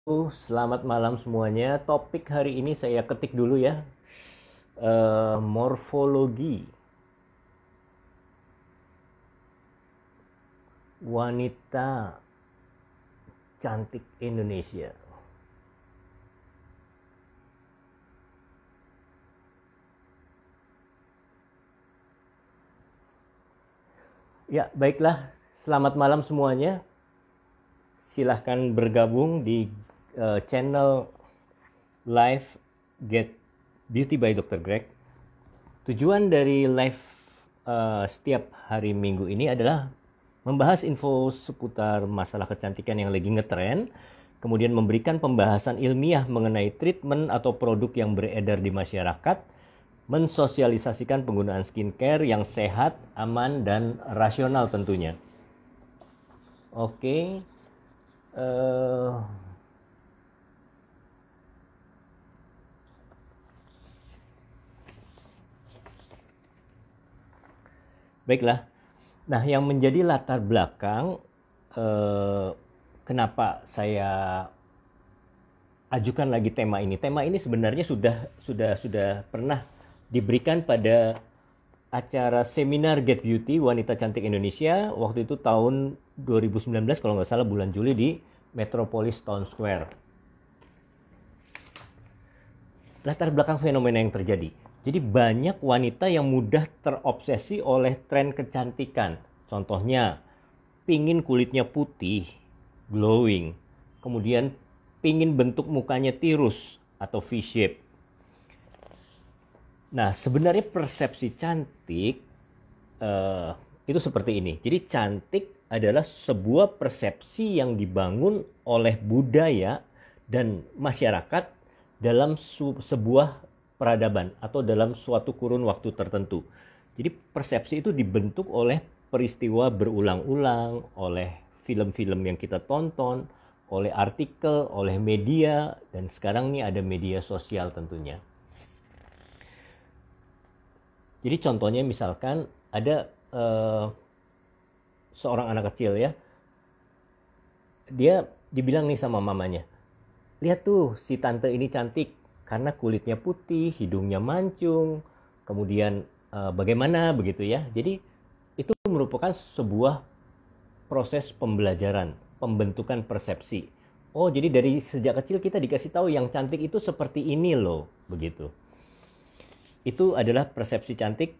Selamat malam semuanya. Topik hari ini saya ketik dulu ya. Morfologi wanita cantik Indonesia. Ya, baiklah. Selamat malam semuanya. Silahkan bergabung di channel live Get Beauty by Dr. Greg. Tujuan dari live setiap hari Minggu ini adalah membahas info seputar masalah kecantikan yang lagi ngetren, kemudian memberikan pembahasan ilmiah mengenai treatment atau produk yang beredar di masyarakat, mensosialisasikan penggunaan skincare yang sehat, aman, dan rasional tentunya. Oke. Baiklah. Nah, yang menjadi latar belakang kenapa saya ajukan lagi tema ini. Tema ini sebenarnya sudah pernah diberikan pada acara seminar Get Beauty Wanita Cantik Indonesia waktu itu tahun 2019 kalau nggak salah bulan Juli di Metropolis Town Square. Latar belakang fenomena yang terjadi. Jadi banyak wanita yang mudah terobsesi oleh tren kecantikan. Contohnya, pingin kulitnya putih, glowing. Kemudian pingin bentuk mukanya tirus atau V-shape. Nah, sebenarnya persepsi cantik itu seperti ini. Jadi cantik adalah sebuah persepsi yang dibangun oleh budaya dan masyarakat dalam sebuah peradaban atau dalam suatu kurun waktu tertentu. Jadi persepsi itu dibentuk oleh peristiwa berulang-ulang, oleh film-film yang kita tonton, oleh artikel, oleh media, dan sekarang nih ada media sosial tentunya. Jadi contohnya misalkan ada seorang anak kecil ya, dia dibilang nih sama mamanya, lihat tuh si tante ini cantik karena kulitnya putih, hidungnya mancung, kemudian bagaimana begitu ya. Jadi itu merupakan sebuah proses pembelajaran, pembentukan persepsi. Oh, jadi dari sejak kecil kita dikasih tahu yang cantik itu seperti ini loh, begitu. Itu adalah persepsi cantik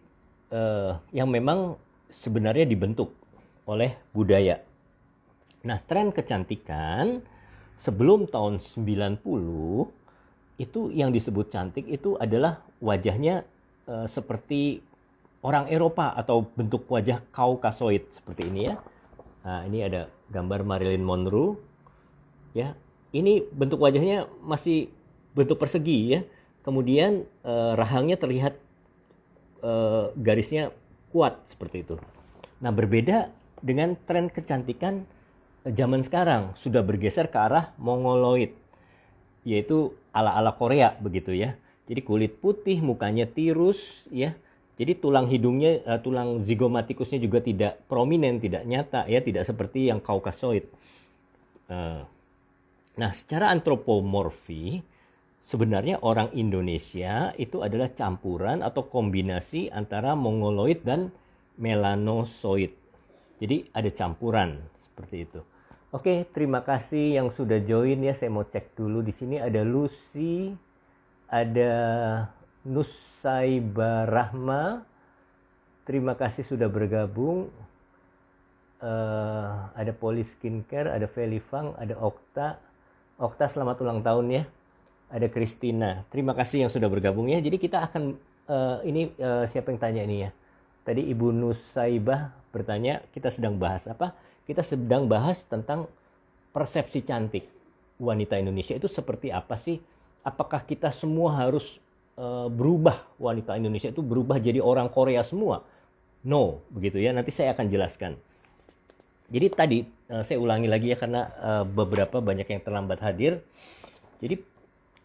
yang memang sebenarnya dibentuk oleh budaya. Nah, tren kecantikan sebelum tahun 90 itu yang disebut cantik itu adalah wajahnya seperti orang Eropa atau bentuk wajah Kaukasoid seperti ini ya. Nah, ini ada gambar Marilyn Monroe ya. Ini bentuk wajahnya masih bentuk persegi ya. Kemudian rahangnya terlihat garisnya kuat seperti itu. Nah, berbeda dengan tren kecantikan zaman sekarang sudah bergeser ke arah mongoloid, yaitu ala-ala Korea begitu ya. Jadi kulit putih, mukanya tirus ya. Jadi tulang hidungnya, tulang zigomatikusnya juga tidak prominen, tidak nyata ya, tidak seperti yang Kaukasoid. Nah, secara antropomorfi sebenarnya orang Indonesia itu adalah campuran atau kombinasi antara mongoloid dan melanosoid. Jadi ada campuran seperti itu. Oke, terima kasih yang sudah join ya. Saya mau cek dulu di sini ada Lucy, ada Nusaiba Rahma. Terima kasih sudah bergabung. Ada Poli Skincare, ada Felifang, ada Okta. Okta selamat ulang tahun ya. Ada Christina. Terima kasih yang sudah bergabung ya. Jadi kita akan siapa yang tanya ini ya? Tadi Ibu Nusaibah bertanya, kita sedang bahas apa? Kita sedang bahas tentang persepsi cantik wanita Indonesia itu seperti apa sih? Apakah kita semua harus berubah, wanita Indonesia itu berubah jadi orang Korea semua? No, begitu ya. Nanti saya akan jelaskan. Jadi tadi saya ulangi lagi ya karena beberapa banyak yang terlambat hadir. Jadi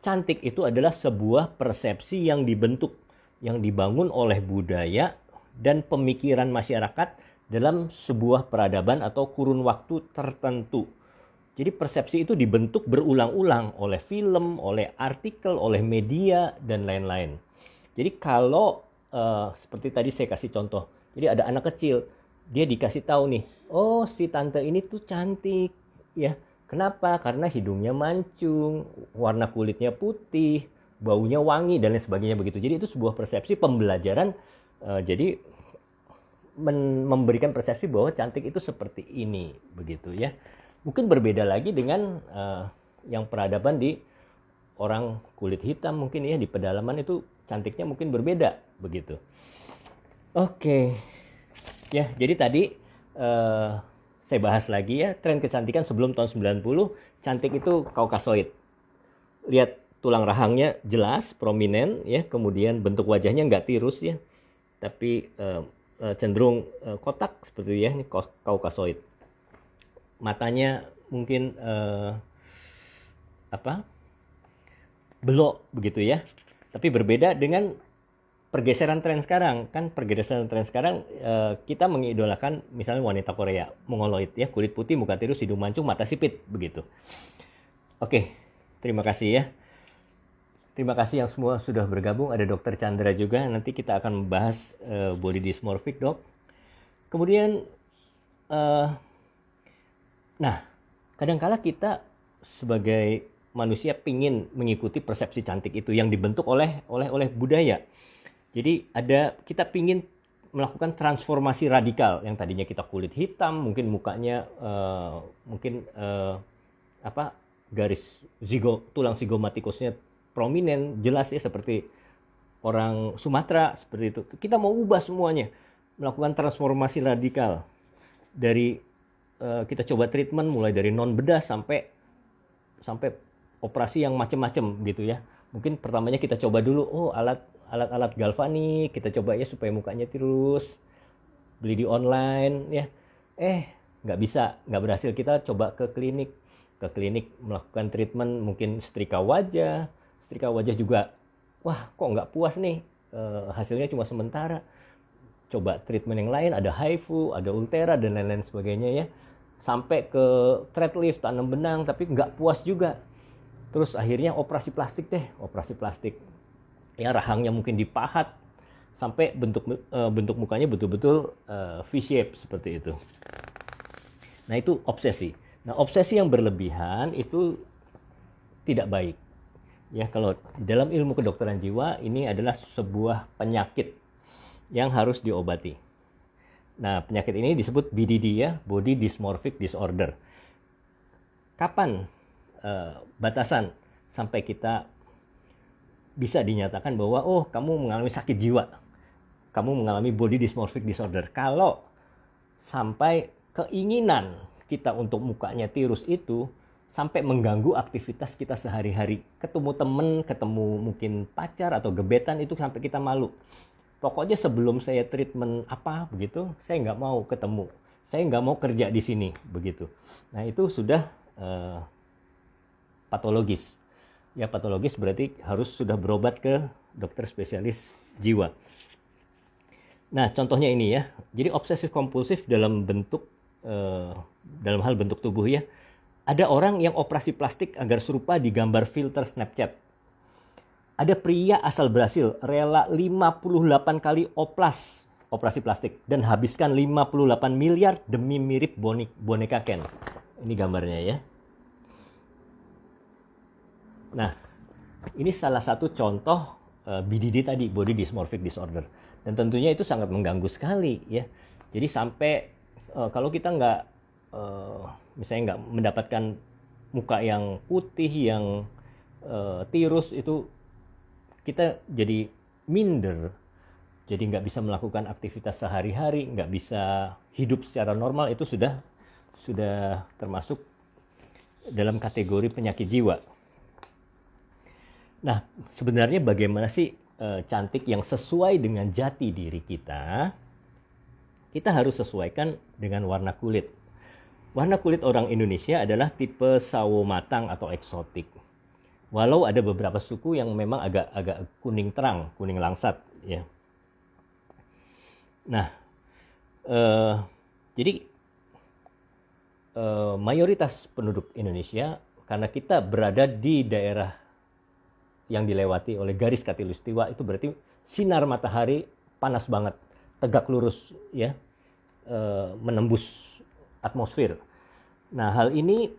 cantik itu adalah sebuah persepsi yang dibentuk, yang dibangun oleh budaya dan pemikiran masyarakat dalam sebuah peradaban atau kurun waktu tertentu. Jadi persepsi itu dibentuk berulang-ulang oleh film, oleh artikel, oleh media, dan lain-lain. Jadi kalau seperti tadi saya kasih contoh, jadi ada anak kecil, dia dikasih tahu nih, oh si tante ini tuh cantik, ya. Kenapa? Karena hidungnya mancung, warna kulitnya putih, baunya wangi dan lain sebagainya begitu. Jadi itu sebuah persepsi pembelajaran. Jadi memberikan persepsi bahwa cantik itu seperti ini begitu ya. Mungkin berbeda lagi dengan yang peradaban di orang kulit hitam mungkin ya, di pedalaman itu cantiknya mungkin berbeda begitu. Oke. Ya, jadi tadi saya bahas lagi ya, tren kecantikan sebelum tahun 90, cantik itu Kaukasoid. Lihat tulang rahangnya jelas, prominent ya, kemudian bentuk wajahnya nggak tirus ya, tapi cenderung kotak seperti itu ya, ini Kaukasoid. Matanya mungkin belok begitu ya. Tapi berbeda dengan pergeseran tren sekarang. Kan pergeseran tren sekarang kita mengidolakan misalnya wanita Korea, mongoloid ya, kulit putih, muka tirus, hidung mancung, mata sipit begitu. Oke, terima kasih ya. Terima kasih yang semua sudah bergabung. Ada Dr. Chandra juga. Nanti kita akan membahas body dysmorphic, Dok. Kemudian nah, kadangkala kita sebagai manusia pingin mengikuti persepsi cantik itu yang dibentuk oleh budaya. Jadi kita pingin melakukan transformasi radikal yang tadinya kita kulit hitam, mungkin mukanya garis tulang zigomatikusnya prominent, jelas ya seperti orang Sumatera seperti itu. Kita mau ubah semuanya, melakukan transformasi radikal dari kita coba treatment mulai dari non bedah sampai operasi yang macam-macam gitu ya. Mungkin pertamanya kita coba dulu alat galvanik, kita coba ya supaya mukanya tirus, beli di online ya. Nggak berhasil, kita coba ke klinik melakukan treatment, mungkin setrika wajah juga, wah kok nggak puas nih, hasilnya cuma sementara. Coba treatment yang lain, ada HIFU, ada Ultera dan lain-lain sebagainya ya, sampai ke thread lift, tanam benang, tapi nggak puas juga. Terus akhirnya operasi plastik ya, rahangnya mungkin dipahat sampai bentuk mukanya betul-betul V-shape seperti itu. Nah itu obsesi. Nah obsesi yang berlebihan itu tidak baik ya. Kalau dalam ilmu kedokteran jiwa ini adalah sebuah penyakit yang harus diobati. Nah penyakit ini disebut BDD ya, Body Dysmorphic Disorder. Kapan batasan sampai kita bisa dinyatakan bahwa kamu mengalami sakit jiwa, kamu mengalami body dysmorphic disorder? Kalau sampai keinginan kita untuk mukanya tirus itu sampai mengganggu aktivitas kita sehari-hari, ketemu temen, ketemu mungkin pacar atau gebetan, itu sampai kita malu. Pokoknya sebelum saya treatment begitu, saya nggak mau ketemu, saya nggak mau kerja di sini begitu. Nah itu sudah patologis. Ya patologis berarti harus sudah berobat ke dokter spesialis jiwa. Nah contohnya ini ya. Jadi obsesif kompulsif dalam hal bentuk tubuh ya. Ada orang yang operasi plastik agar serupa di gambar filter Snapchat. Ada pria asal Brasil rela 58 kali operasi plastik dan habiskan 58 miliar demi mirip boneka Ken. Ini gambarnya ya. Nah, ini salah satu contoh BDD tadi, Body Dysmorphic Disorder. Dan tentunya itu sangat mengganggu sekali ya. Jadi sampai kalau kita misalnya nggak mendapatkan muka yang putih, yang tirus, itu kita jadi minder. Jadi nggak bisa melakukan aktivitas sehari-hari, nggak bisa hidup secara normal, itu sudah termasuk dalam kategori penyakit jiwa. Nah, sebenarnya bagaimana sih cantik yang sesuai dengan jati diri kita? Kita harus sesuaikan dengan warna kulit. Warna kulit orang Indonesia adalah tipe sawo matang atau eksotik. Walau ada beberapa suku yang memang agak kuning terang, kuning langsat ya. Nah, jadi mayoritas penduduk Indonesia, karena kita berada di daerah yang dilewati oleh garis khatulistiwa, itu berarti sinar matahari panas banget, tegak lurus ya, menembus atmosfer. Nah, hal ini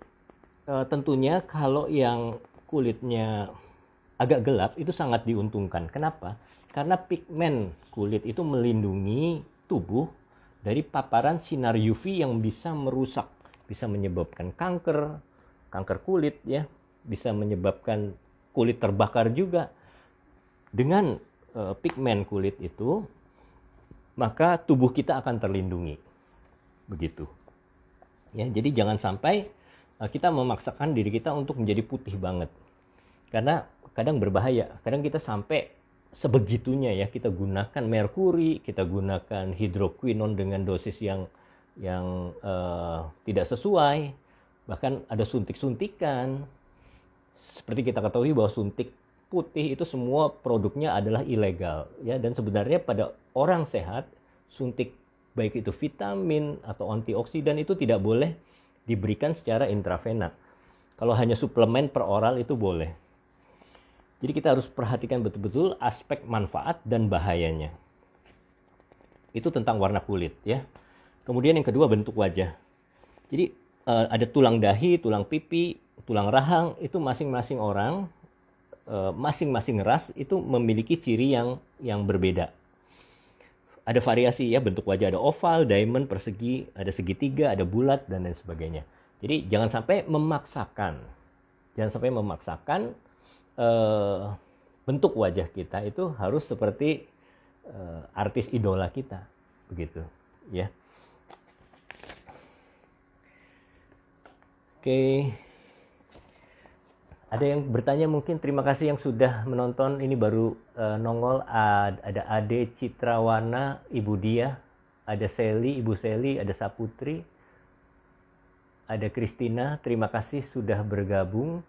tentunya kalau yang kulitnya agak gelap itu sangat diuntungkan. Kenapa? Karena pigmen kulit itu melindungi tubuh dari paparan sinar UV yang bisa merusak, bisa menyebabkan kanker kulit ya, bisa menyebabkan kulit terbakar juga. Dengan pigmen kulit itu, maka tubuh kita akan terlindungi. Begitu. Ya, jadi jangan sampai kita memaksakan diri kita untuk menjadi putih banget. Karena kadang berbahaya. Kadang kita sampai sebegitunya ya, kita gunakan merkuri, kita gunakan hidroquinon dengan dosis yang tidak sesuai. Bahkan ada suntik-suntikan. Seperti kita ketahui bahwa suntik putih itu semua produknya adalah ilegal ya, dan sebenarnya pada orang sehat suntik baik itu vitamin atau antioksidan itu tidak boleh diberikan secara intravena. Kalau hanya suplemen per oral itu boleh. Jadi kita harus perhatikan betul-betul aspek manfaat dan bahayanya. Itu tentang warna kulit ya. Kemudian yang kedua, bentuk wajah. Jadi ada tulang dahi, tulang pipi, tulang rahang, itu masing-masing orang, masing-masing ras itu memiliki ciri yang berbeda. Ada variasi ya, bentuk wajah ada oval, diamond, persegi, ada segitiga, ada bulat, dan lain sebagainya. Jadi jangan sampai memaksakan. Bentuk wajah kita itu harus seperti artis idola kita, begitu ya. Oke. Ada yang bertanya mungkin, terima kasih yang sudah menonton. Ini baru nongol, ada Ade Citrawana, Ibu Dia, ada Seli, Ibu Seli, ada Saputri, ada Kristina, terima kasih sudah bergabung.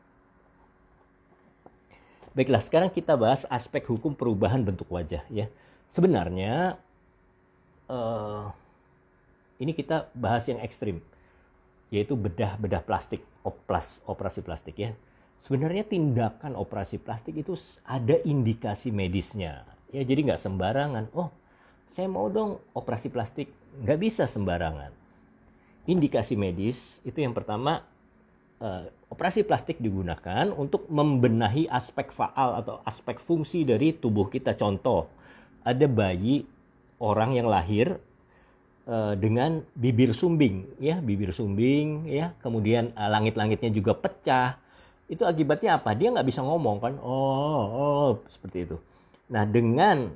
Baiklah, sekarang kita bahas aspek hukum perubahan bentuk wajah ya. Sebenarnya ini kita bahas yang ekstrim, yaitu bedah plastik, operasi plastik ya. Sebenarnya tindakan operasi plastik itu ada indikasi medisnya. Ya, jadi nggak sembarangan. Oh, saya mau dong operasi plastik. Nggak bisa sembarangan. Indikasi medis itu yang pertama, operasi plastik digunakan untuk membenahi aspek faal atau aspek fungsi dari tubuh kita. Contoh, ada bayi orang yang lahir dengan bibir sumbing, ya, kemudian langit-langitnya juga pecah. Itu akibatnya apa? Dia nggak bisa ngomong kan? Oh, seperti itu. Nah, dengan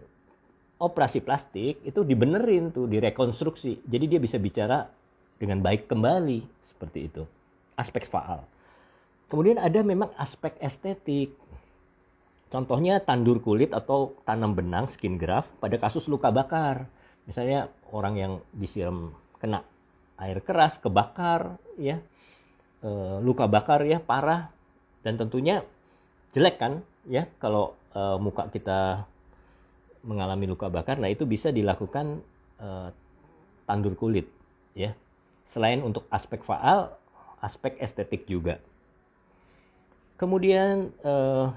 operasi plastik itu dibenerin tuh, direkonstruksi. Jadi dia bisa bicara dengan baik kembali, seperti itu. Aspek faal. Kemudian ada memang aspek estetik. Contohnya tandur kulit atau tanam benang, skin graft pada kasus luka bakar. Misalnya orang yang disiram kena air keras, kebakar, ya, luka bakar ya, parah. Dan tentunya jelek kan ya kalau muka kita mengalami luka bakar. Nah, itu bisa dilakukan tandur kulit ya. Selain untuk aspek faal, aspek estetik juga. Kemudian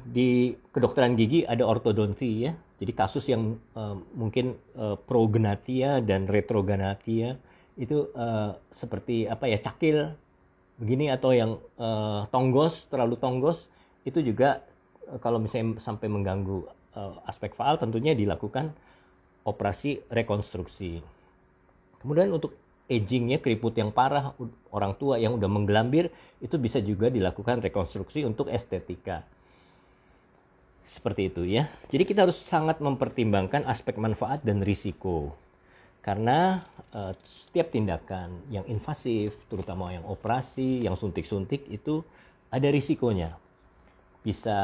di kedokteran gigi ada ortodonti ya. Jadi kasus yang mungkin prognatia dan retrognatia itu seperti apa ya, cakil begini, atau yang terlalu tonggos, itu juga kalau misalnya sampai mengganggu aspek faal, tentunya dilakukan operasi rekonstruksi. Kemudian untuk aging ya, keriput yang parah, orang tua yang udah menggelambir, itu bisa juga dilakukan rekonstruksi untuk estetika. Seperti itu ya. Jadi kita harus sangat mempertimbangkan aspek manfaat dan risiko. Karena setiap tindakan yang invasif, terutama yang operasi, yang suntik-suntik, itu ada risikonya. Bisa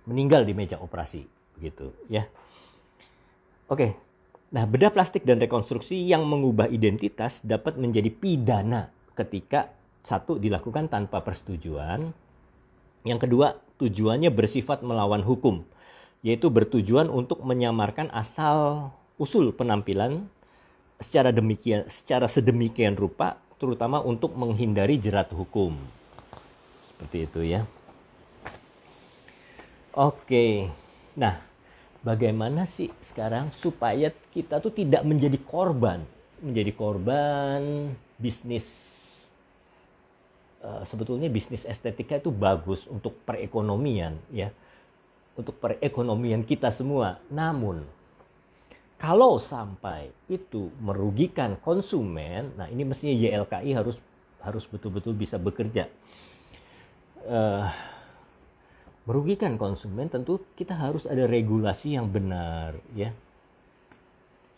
meninggal di meja operasi, begitu ya. Oke. Nah, bedah plastik dan rekonstruksi yang mengubah identitas dapat menjadi pidana ketika satu, dilakukan tanpa persetujuan. Yang kedua, tujuannya bersifat melawan hukum, yaitu bertujuan untuk menyamarkan asal usul penampilan secara sedemikian rupa. terutama untuk menghindari jerat hukum. Seperti itu ya. Oke. Nah, bagaimana sih sekarang supaya kita tuh tidak menjadi korban bisnis. Sebetulnya bisnis estetika itu bagus untuk perekonomian ya, untuk perekonomian kita semua. Namun kalau sampai itu merugikan konsumen, nah ini mestinya YLKI harus betul-betul bisa bekerja. Merugikan konsumen, tentu kita harus ada regulasi yang benar ya,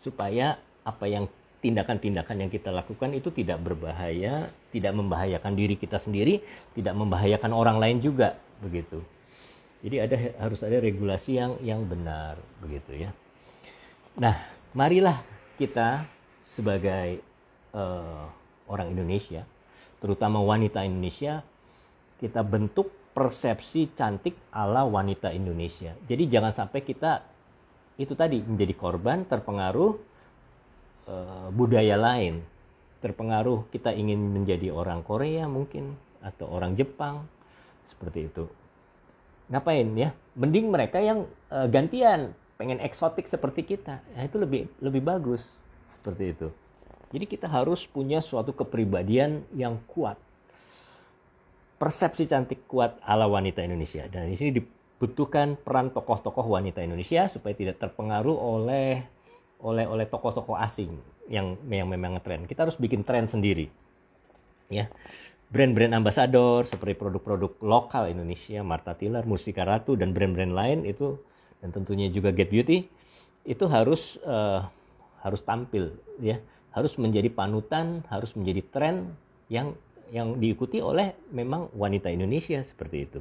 supaya apa yang tindakan-tindakan yang kita lakukan itu tidak berbahaya, tidak membahayakan diri kita sendiri, tidak membahayakan orang lain juga begitu. Jadi harus ada regulasi yang benar begitu ya. Nah, marilah kita sebagai orang Indonesia, terutama wanita Indonesia, kita bentuk persepsi cantik ala wanita Indonesia. Jadi jangan sampai kita itu tadi menjadi korban, terpengaruh budaya lain, terpengaruh kita ingin menjadi orang Korea mungkin atau orang Jepang, seperti itu. Ngapain ya? Mending mereka yang gantian pengen eksotik seperti kita. Nah, itu lebih bagus seperti itu. Jadi kita harus punya suatu kepribadian yang kuat. Persepsi cantik kuat ala wanita Indonesia. Dan di sini dibutuhkan peran tokoh-tokoh wanita Indonesia supaya tidak terpengaruh oleh tokoh-tokoh asing yang memang ngetren. Kita harus bikin tren sendiri. Ya. Brand-brand ambasador seperti produk-produk lokal Indonesia, Martha Tilar, Mustika Ratu dan brand-brand lain itu, dan tentunya juga Get Beauty, itu harus tampil ya. Harus menjadi panutan, harus menjadi tren yang diikuti oleh memang wanita Indonesia seperti itu.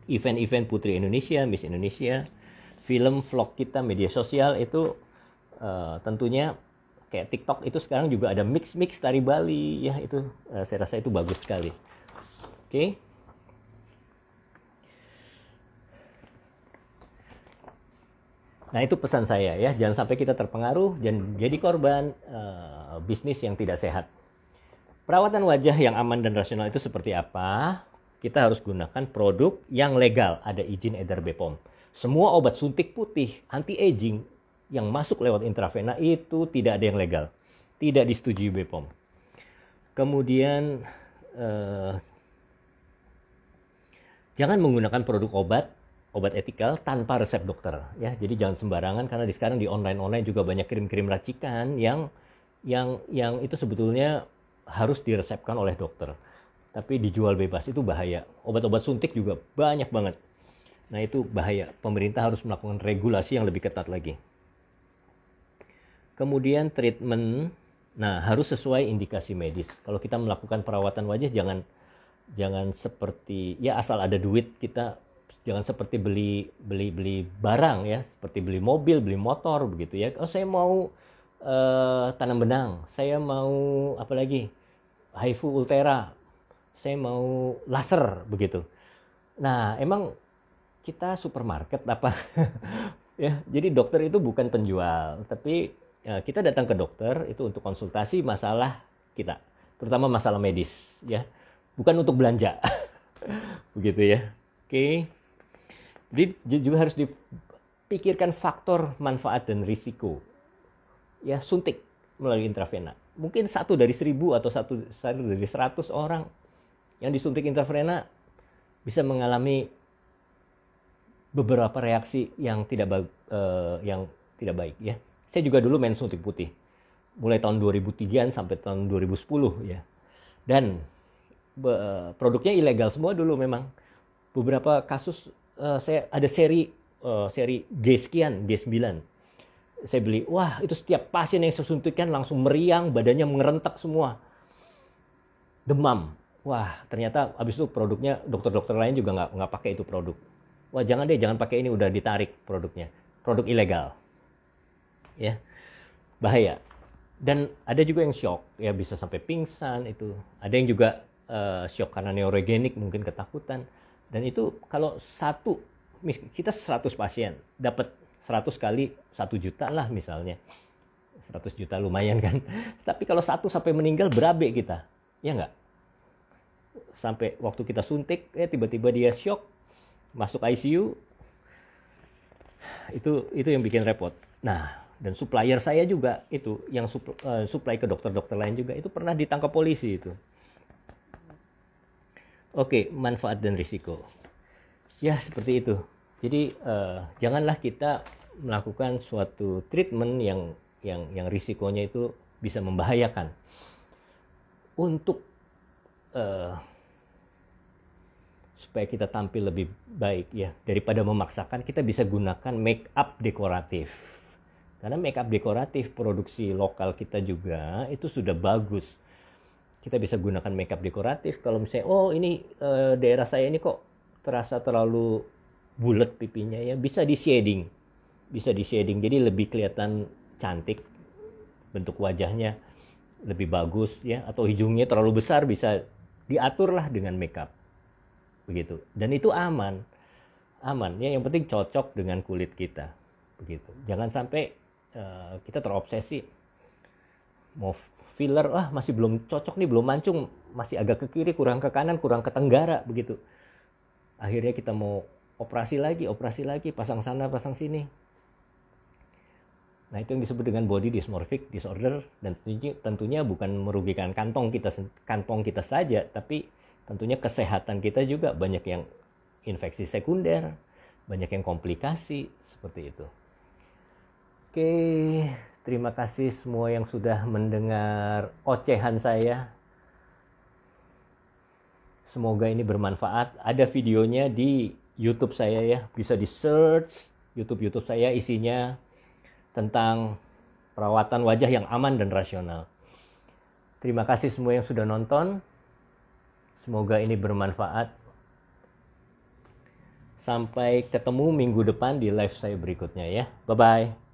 Event-event Putri Indonesia, Miss Indonesia, film, vlog kita, media sosial itu tentunya kayak TikTok itu sekarang juga ada mix tari Bali ya, itu saya rasa itu bagus sekali. Oke. Nah, itu pesan saya ya, jangan sampai kita terpengaruh dan jadi korban bisnis yang tidak sehat. Perawatan wajah yang aman dan rasional itu seperti apa? Kita harus gunakan produk yang legal, ada izin edar BPOM. Semua obat suntik putih, anti-aging yang masuk lewat intravena itu tidak ada yang legal. Tidak disetujui BPOM. Kemudian, jangan menggunakan produk obat etikal tanpa resep dokter. Ya, jadi jangan sembarangan, karena sekarang di online juga banyak kirim-kirim racikan yang itu sebetulnya harus diresepkan oleh dokter, tapi dijual bebas. Itu bahaya. Obat-obat suntik juga banyak banget. Nah, itu bahaya. Pemerintah harus melakukan regulasi yang lebih ketat lagi. Kemudian treatment, nah harus sesuai indikasi medis. Kalau kita melakukan perawatan wajah jangan seperti ya asal ada duit, kita jangan seperti beli barang ya, seperti beli mobil, beli motor begitu ya. Oh, saya mau tanam benang, saya mau apa lagi? HIFU Ultera, saya mau laser begitu. Nah, emang kita supermarket apa? Ya, jadi dokter itu bukan penjual, tapi kita datang ke dokter itu untuk konsultasi masalah kita, terutama masalah medis ya, bukan untuk belanja. Begitu ya. Oke. Jadi juga harus dipikirkan faktor manfaat dan risiko. Ya, suntik melalui intravena. Mungkin 1 dari 1000 atau 1 dari 100 orang yang disuntik intravena bisa mengalami beberapa reaksi yang tidak baik ya. Saya juga dulu main suntik putih mulai tahun 2003 sampai tahun 2010 ya. Dan produknya ilegal semua dulu memang. Beberapa kasus saya ada seri G sekian, G9. Saya beli, wah itu setiap pasien yang saya suntikan langsung meriang, badannya mengerentak semua, demam. Wah, ternyata abis itu produknya dokter-dokter lain juga nggak pakai itu produk. Wah, jangan pakai ini, udah ditarik produknya, produk ilegal, ya, bahaya. Dan ada juga yang shock, ya bisa sampai pingsan itu. Ada yang juga shock karena neurogenik, mungkin ketakutan. Dan itu kalau kita 100 pasien dapat 100 kali 1 juta lah misalnya. 100 juta lumayan kan. Tapi kalau satu sampai meninggal berabe kita. Ya nggak? Sampai waktu kita suntik, tiba-tiba dia shock, masuk ICU. Itu yang bikin repot. Nah, dan supplier saya juga itu yang supply ke dokter-dokter lain juga itu pernah ditangkap polisi itu. Oke, manfaat dan risiko. Ya, seperti itu. Jadi janganlah kita melakukan suatu treatment yang risikonya itu bisa membahayakan. Untuk supaya kita tampil lebih baik ya, daripada memaksakan, kita bisa gunakan make up dekoratif. Karena make up dekoratif produksi lokal kita juga itu sudah bagus. Kita bisa gunakan make up dekoratif. Kalau misalnya ini daerah saya ini kok terasa terlalu bulat pipinya ya, bisa di shading. Jadi lebih kelihatan cantik, bentuk wajahnya lebih bagus ya, atau hidungnya terlalu besar bisa diaturlah dengan make up. Begitu. Dan itu aman ya, yang penting cocok dengan kulit kita. Begitu. Jangan sampai kita terobsesi mau filler, masih belum cocok nih, belum mancung, masih agak ke kiri, kurang ke kanan, kurang ke tenggara, begitu. Akhirnya kita mau operasi lagi, pasang sana, pasang sini. Nah, itu yang disebut dengan body dysmorphic disorder, dan tentunya bukan merugikan kantong kita saja, tapi tentunya kesehatan kita juga banyak yang infeksi sekunder, banyak yang komplikasi, seperti itu. Oke, terima kasih semua yang sudah mendengar ocehan saya. Semoga ini bermanfaat. Ada videonya di YouTube saya ya, bisa di search YouTube saya, isinya tentang perawatan wajah yang aman dan rasional. Terima kasih semua yang sudah nonton. Semoga ini bermanfaat. Sampai ketemu minggu depan di live saya berikutnya ya. Bye-bye.